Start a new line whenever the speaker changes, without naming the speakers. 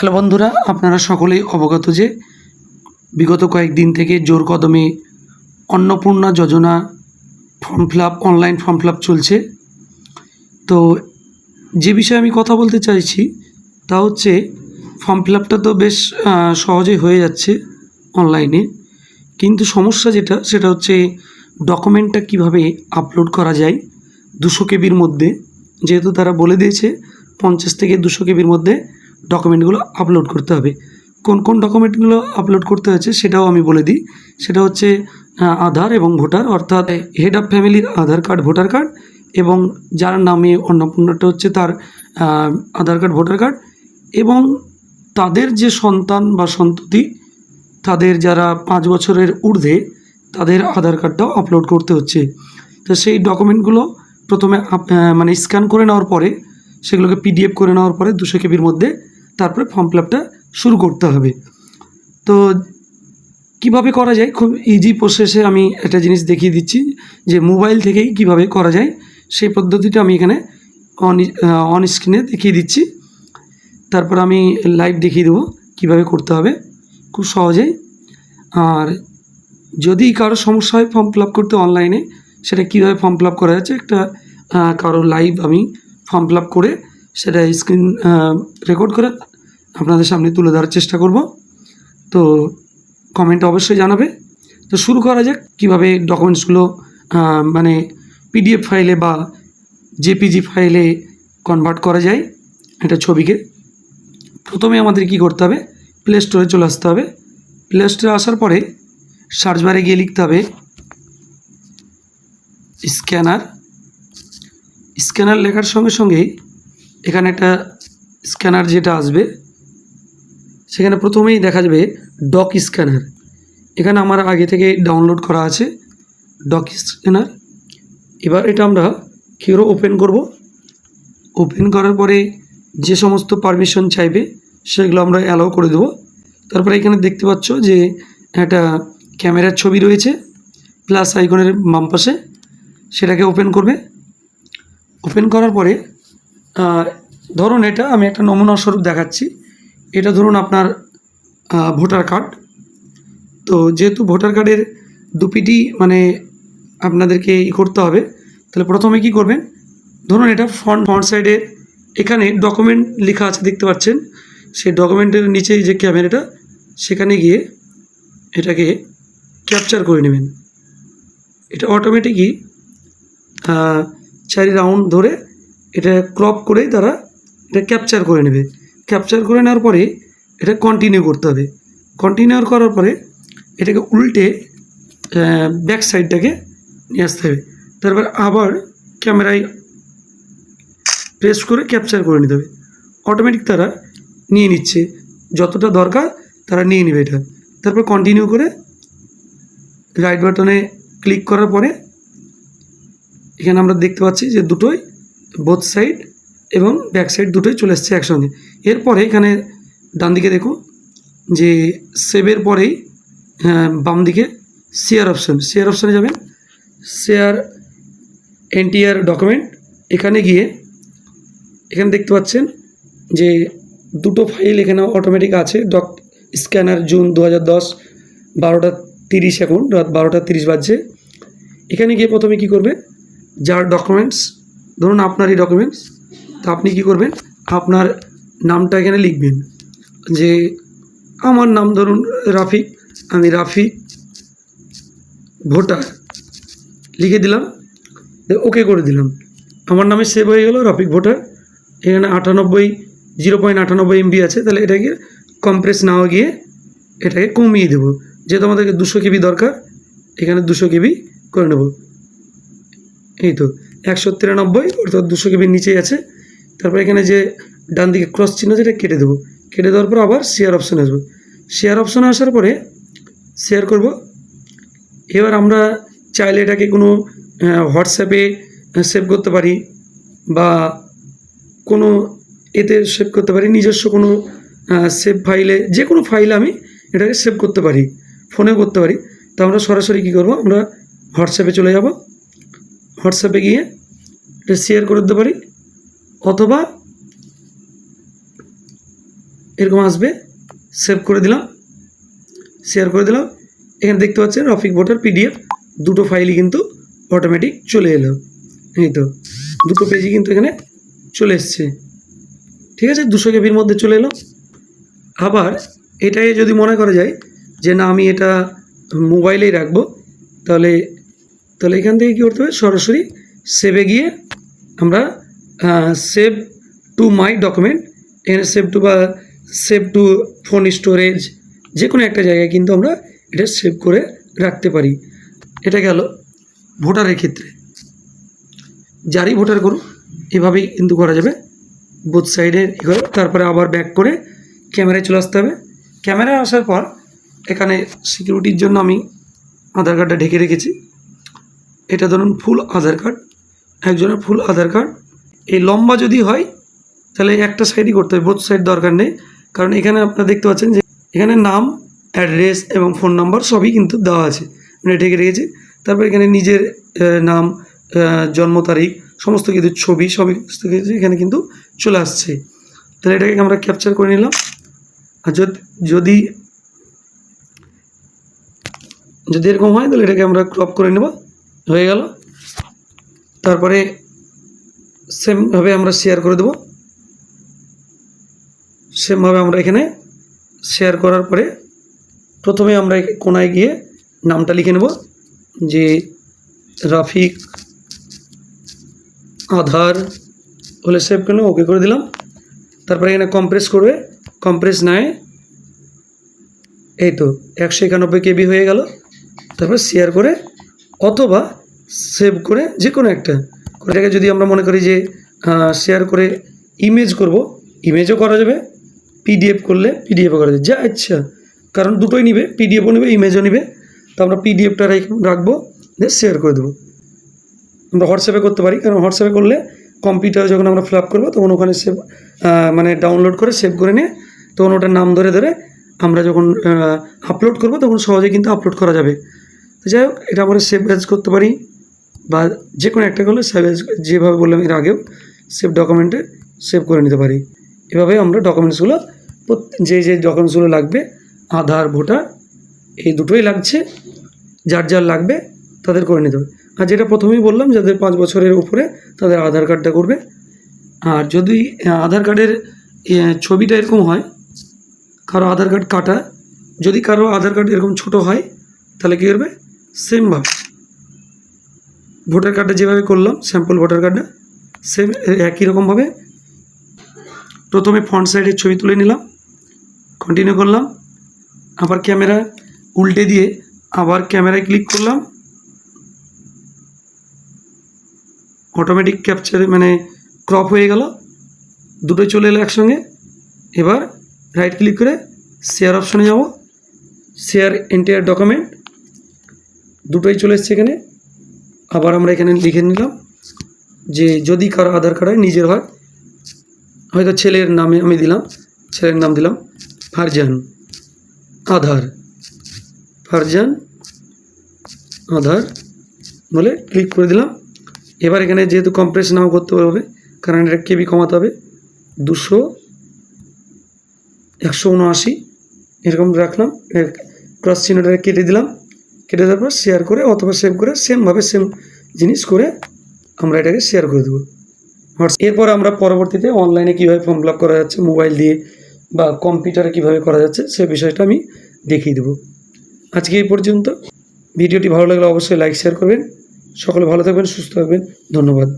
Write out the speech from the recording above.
Hello বন্ধুরা, আপনারা সকলেই অবগত যে বিগত কয়েকদিন থেকে জোর কদমে Annapurna Yojana form fill up online form fill up চলছে। তো যে বিষয়ে আমি কথা বলতে চাইছি তা হচ্ছে ফর্ম ফিল আপটা তো বেশ সহজেই হয়ে যাচ্ছে অনলাইনে, কিন্তু সমস্যা সেটা হচ্ছে ডকুমেন্টটা কিভাবে আপলোড করা যায় 200 কেবির মধ্যে। যেহেতু তারা বলে দিয়েছে 50 থেকে 200 কেবির মধ্যে ডকুমেন্টগুলো আপলোড করতে হবে। কোন কোন ডকুমেন্টগুলো আপলোড করতে হয়েছে সেটাও আমি বলে দিই। সেটা হচ্ছে আধার এবং ভোটার, অর্থাৎ হেড অফ ফ্যামিলির আধার কার্ড, ভোটার কার্ড, এবং যার নামে অন্নপূর্ণাটা হচ্ছে তার আধার কার্ড, ভোটার কার্ড, এবং তাদের যে সন্তান বা সন্ততি, তাদের যারা 5 বছরের ঊর্ধ্বে, তাদের আধার কার্ডটাও আপলোড করতে হচ্ছে। তো সেই ডকুমেন্টগুলো প্রথমে মানে স্ক্যান করে নেওয়ার পরে সেগুলোকে পিডিএফ করে নেওয়ার পরে 200 কেবির মধ্যে তারপরে ফর্ম ফিল আপটা শুরু করতে হবে। তো কিভাবে করা যায়, খুব ইজি প্রসেসে আমি একটা জিনিস দেখিয়ে দিচ্ছি যে মোবাইল থেকেই কিভাবে করা যায় সেই পদ্ধতিটা আমি এখানে অন স্ক্রিনে দেখিয়ে দিচ্ছি। তারপর আমি লাইভ দেখিয়ে দেবো কীভাবে করতে হবে খুব সহজেই। আর যদি কারো সমস্যা হয় ফর্ম ফিল আপ করতে অনলাইনে, সেটা কীভাবে ফর্ম ফিল আপ করা যাচ্ছে একটা কারো লাইভ আমি ফর্ম ফিল আপ করে সেটা স্ক্রিন রেকর্ড করে আপনাদের সামনে তুলে ধরার চেষ্টা করব। তো কমেন্টে অবশ্যই জানাবে। তো শুরু করা যাক কীভাবে ডকুমেন্টসগুলো মানে পিডিএফ ফাইলে বা জেপিজি ফাইলে কনভার্ট করা যায় এটা ছবিকে। প্রথমে আমাদের কি করতে হবে, প্লে স্টোরে চলে আসতে হবে। প্লে স্টোরে আসার পরে সার্চ বারে গিয়ে লিখতে হবে স্ক্যানার। স্ক্যানার লেখার সঙ্গে সঙ্গেই এখানে একটা স্ক্যানার যেটা আসবে, সেখানে প্রথমেই দেখা যাবে ডক স্ক্যানার। এখানে আমার আগে থেকে ডাউনলোড করা আছে ডক স্ক্যানার। এবার এটা আমরা কী করে ওপেন করব। ওপেন করার পরে যে সমস্ত পারমিশন চাইবে সেগুলো আমরা অ্যালাউ করে দেবো। তারপরে এখানে দেখতে পাচ্ছ যে একটা ক্যামেরার ছবি রয়েছে প্লাস আইকনের বাম পাশে, সেটাকে ওপেন করবে। ওপেন করার পরে ধরুন এটা আমি একটা নমুনা স্বরূপ দেখাচ্ছি। এটা ধরুন আপনার ভোটার কার্ড। তো যেহেতু ভোটার কার্ডের দুপিটি মানে আপনাদেরকে করতে হবে, তাহলে প্রথমে কি করবেন, ধরুন এটা ফ্রন্ট সাইডে এখানে ডকুমেন্ট লেখা আছে দেখতে পাচ্ছেন। সেই ডকুমেন্টের নিচে যে ক্যামেরাটা, সেখানে গিয়ে এটাকে ক্যাপচার করে নেবেন। এটা অটোমেটিকই 4 রাউন্ড ধরে এটা ক্রপ করে তারা এটা ক্যাপচার করে নেবে। ক্যাপচার করে নেওয়ার পরে এটা কন্টিনিউ করতে হবে। কন্টিনিউ করার পরে এটাকে উল্টে ব্যাক সাইডটাকে নিয়ে আসতে হবে। তারপর আবার ক্যামেরায় প্রেস করে ক্যাপচার করে নিতে হবে। অটোমেটিক তারা নিয়ে নিচ্ছে, যতটা দরকার তারা নিয়ে নেবে এটা। তারপর কন্টিনিউ করে রাইট বাটনে ক্লিক করার পরে এখানে আমরা দেখতে পাচ্ছি যে দুটোই বোথ সাইড এবং ব্যাক সাইড দুটোই চলে এসছে একসঙ্গে। এরপরে এখানে ডান দিকে দেখুন যে সেভের পরেই বাম দিকে শেয়ার অপশানে যাবেন। শেয়ার এন্টিয়ার ডকুমেন্ট, এখানে গিয়ে এখানে দেখতে পাচ্ছেন যে দুটো ফাইল এখানে অটোমেটিক আছে। ডক স্ক্যানার জুন 2010 12:30 রাত 12:30 বাজছে। এখানে গিয়ে প্রথমে কি করবেন, যার ডকুমেন্টস ধরুন আপনারই ডকুমেন্টস, তো আপনি কি করবেন, আপনার নামটা এখানে লিখবেন। যে আমার নাম ধরুন রাফিক, আমি রাফিক ভোটার লিখে দিলাম, ওকে করে দিলাম। আমার নামে সেভ হয়ে গেল রাফিক ভোটার। এখানে 0.98 MB আছে, তাহলে এটাকে কম্প্রেস না গিয়ে এটাকে কমিয়ে দেবো। যেহেতু আমাদেরকে 200 কেবি দরকার, এখানে 200 কেবি করে নেব। এই তো 193, অর্থাৎ 200 কেবির নিচেই আছে। তারপর এখানে যে ডান দিকে ক্রস চিহ্ন সেটা কেটে দেবো। কেটে দেওয়ার পর আবার শেয়ার অপশানে আসবো। শেয়ার অপশানে আসার পরে শেয়ার করব। এবার আমরা চাইলে এটাকে কোনো হোয়াটসঅ্যাপে সেভ করতে পারি বা কোনো এতে সেভ করতে পারি, নিজস্ব কোনো সেভ ফাইলে, যে কোনো ফাইলে আমি এটাকে সেভ করতে পারি, ফোনেও করতে পারি। তো আমরা সরাসরি কী করব, আমরা হোয়াটসঅ্যাপে চলে যাব। হোয়াটসঅ্যাপে গিয়ে এটা শেয়ার করে দিতে পারি, অথবা এরকম আসবে। সেভ করে দিলাম, শেয়ার করে দিলাম। এখানে দেখতে পাচ্ছেন রফিক ভোটার পিডিএফ দুটো ফাইলই কিন্তু অটোমেটিক চলে এলো। এই তো দুটো পেজই কিন্তু এখানে চলে এসছে। ঠিক আছে, 200 কেবির মধ্যে চলে এলো। আবার এটাই যদি মনে করা যায় যে না আমি এটা মোবাইলেই রাখবো, তাহলে এখান থেকে কী করতে হবে, সরাসরি সেভে গিয়ে আমরা সেভ টু মাই ডকুমেন্ট, এখানে সেভ টু ফোন স্টোরেজ, যে কোনো একটা জায়গায় কিন্তু আমরা এটা সেভ করে রাখতে পারি। এটা গেল ভোটারের ক্ষেত্রে। যারই ভোটার করুক এভাবেই কিন্তু করা যাবে, বোথ সাইডে করে। তারপরে আবার ব্যাক করে ক্যামেরায় চলে আসতে হবে। ক্যামেরায় আসার পর এখানে সিকিউরিটির জন্য আমি আধার কার্ডটা ঢেকে রেখেছি। এটা ধরুন ফুল আধার কার্ড, একজনের ফুল আধার কার্ড। এই লম্বা যদি হয় তাহলে একটা সাইডই করতে হবে, বোথ সাইড দরকার নেই। কারণ এখানে আপনারা দেখতে পাচ্ছেন যে এখানে নাম, অ্যাড্রেস এবং ফোন নাম্বার সবই কিন্তু দেওয়া আছে, মানে ঢেকে রেখেছি। তারপর এখানে নিজের নাম, জন্ম তারিখ, সমস্ত কিছু ছবি সবই এখানে কিন্তু চলে আসছে। তাহলে এটাকে আমরা ক্যাপচার করে নিলাম। আর যদি এরকম হয় তাহলে এটাকে আমরা ক্রপ করে নেব, হয়ে গেল। তারপরে সেমভাবে আমরা শেয়ার করে দেব। সেমভাবে আমরা এখানে শেয়ার করার পরে প্রথমে আমরা কোনায় গিয়ে নামটা লিখে নেব, যে রাফিক আধার হলে সেভ করে নেব, ওকে করে দিলাম। তারপরে এখানে কম্প্রেস করবে, কম্প্রেস নেয়, এই তো 191 কেবি হয়ে গেল। তারপর শেয়ার করে অথবা সেভ করে যে কোনো একটা করে, এটাকে যদি আমরা মনে করি যে শেয়ার করে ইমেজ করব, ইমেজও করা যাবে, পিডিএফ করলে পিডিএফও করা যাবে, যা ইচ্ছা। কারণ দুটোই নিবে, পিডিএফও নেবে, ইমেজও নেবে। তো আমরা পিডিএফটা রাখবো, দিয়ে শেয়ার করে দেবো। আমরা হোয়াটসঅ্যাপে করতে পারি, কারণ হোয়াটসঅ্যাপে করলে কম্পিউটারে যখন আমরা ফিল আপ করবো তখন ওখানে সেভ মানে ডাউনলোড করে সেভ করে নিয়ে তখন ওটার নাম ধরে আমরা যখন আপলোড করব তখন সহজে কিন্তু আপলোড করা যাবে। তো যাই হোক, এটা আমরা সেভ অ্যাজ করতে পারি বা যে কোনো একটা করলে সেভ অ্যাজ, যেভাবে বললাম এর আগেও, সেভ ডকুমেন্টে সেভ করে নিতে পারি। এভাবে আমরা ডকুমেন্টসগুলো যে ডকুমেন্টসগুলো লাগবে, আধার, ভোটার, এই দুটোই লাগছে, যার লাগবে তাদের করে নিতে হবে। আর যেটা প্রথমেই বললাম, যাদের 5 বছরের উপরে তাদের আধার কার্ডটা করবে। আর যদি আধার কার্ডের ছবিটা এরকম হয়, কারো আধার কার্ড কাটা, যদি কারো আধার কার্ড এরকম ছোট হয় তাহলে কী করবে, সেমভাবে ভোটার কার্ডটা যেভাবে করলাম, স্যাম্পল ভোটার কার্ডটা সেম একই রকমভাবে প্রথমে ফ্রন্ট সাইডের ছবি তুলে নিলাম, কন্টিনিউ করলাম। আবার ক্যামেরা উল্টে দিয়ে আবার ক্যামেরায় ক্লিক করলাম, অটোমেটিক ক্যাপচার মানে ক্রপ হয়ে গেল, দুটোই চলে এলো একসঙ্গে। এবার রাইট ক্লিক করে শেয়ার অপশনে যাব, শেয়ার এন্টায়ার ডকুমেন্ট, দুটোই চলে এসছে এখানে। আবার আমরা এখানে লিখে নিলাম যে যদি কারো আধার কার্ড হয়, নিজের হয়, হয়তো ছেলের নামে আমি দিলাম, ছেলের নাম দিলাম ফারজান আধার, ফারজান আধার বলে ক্লিক করে দিলাম। এবার এখানে যেহেতু কম্প্রেস নাও করতে হবে, কারণ এটা কেবি কমাতে হবে, 200 179 এরকম রাখলাম, ক্রস চিহ্নটা কেটে দিলাম। কেটে দেওয়ার পর শেয়ার করে অথবা সেভ করে সেমভাবে সেম জিনিস করে আমরা এটাকে শেয়ার করে দেবো। এরপর আমরা পরবর্তীতে অনলাইনে কীভাবে ফর্ম ফিল আপ করা যাচ্ছে, মোবাইল দিয়ে বা কম্পিউটারে কীভাবে করা যাচ্ছে, সে বিষয়টা আমি দেখিয়ে দেবো। আজকে এই পর্যন্ত। ভিডিওটি ভালো লাগলে অবশ্যই লাইক শেয়ার করবেন। সকলে ভালো থাকবেন, সুস্থ থাকবেন, ধন্যবাদ।